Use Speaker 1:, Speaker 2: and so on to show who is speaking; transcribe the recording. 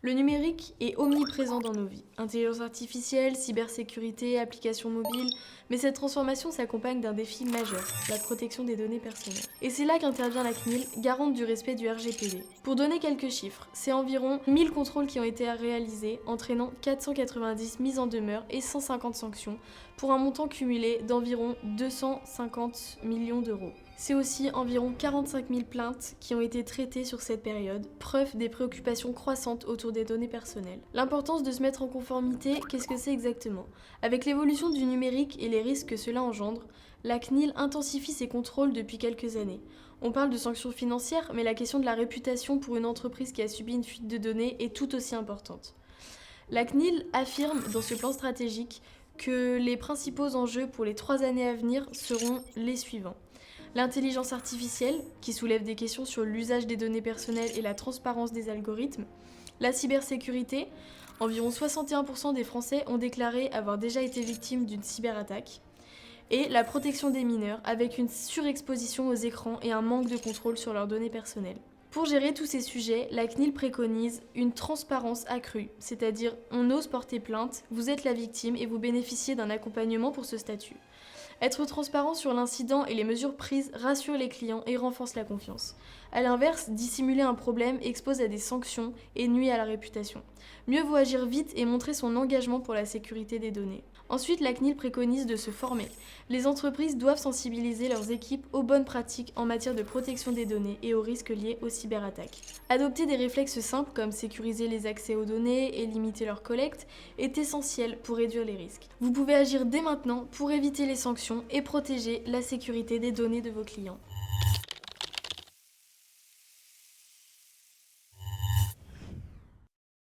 Speaker 1: Le numérique est omniprésent dans nos vies. Intelligence artificielle, cybersécurité, applications mobiles, mais cette transformation s'accompagne d'un défi majeur, la protection des données personnelles. Et c'est là qu'intervient la CNIL, garante du respect du RGPD. Pour donner quelques chiffres, c'est environ 1000 contrôles qui ont été réalisés, entraînant 490 mises en demeure et 150 sanctions, pour un montant cumulé d'environ 250 millions d'euros. C'est aussi environ 45 000 plaintes qui ont été traitées sur cette période, preuve des préoccupations croissantes autour des données personnelles. L'importance de se mettre en conformité, qu'est-ce que c'est exactement? Avec l'évolution du numérique et les risques que cela engendre, la CNIL intensifie ses contrôles depuis quelques années. On parle de sanctions financières, mais la question de la réputation pour une entreprise qui a subi une fuite de données est tout aussi importante. La CNIL affirme dans ce plan stratégique que les principaux enjeux pour les 3 années à venir seront les suivants. L'intelligence artificielle, qui soulève des questions sur l'usage des données personnelles et la transparence des algorithmes. La cybersécurité, environ 61% des Français ont déclaré avoir déjà été victimes d'une cyberattaque. Et la protection des mineurs, avec une surexposition aux écrans et un manque de contrôle sur leurs données personnelles. Pour gérer tous ces sujets, la CNIL préconise une transparence accrue, c'est-à-dire on ose porter plainte, vous êtes la victime et vous bénéficiez d'un accompagnement pour ce statut. Être transparent sur l'incident et les mesures prises rassure les clients et renforce la confiance. A l'inverse, dissimuler un problème expose à des sanctions et nuit à la réputation. Mieux vaut agir vite et montrer son engagement pour la sécurité des données. Ensuite, la CNIL préconise de se former. Les entreprises doivent sensibiliser leurs équipes aux bonnes pratiques en matière de protection des données et aux risques liés aux cyberattaques. Adopter des réflexes simples comme sécuriser les accès aux données et limiter leur collecte est essentiel pour réduire les risques. Vous pouvez agir dès maintenant pour éviter les sanctions et protéger la sécurité des données de vos clients.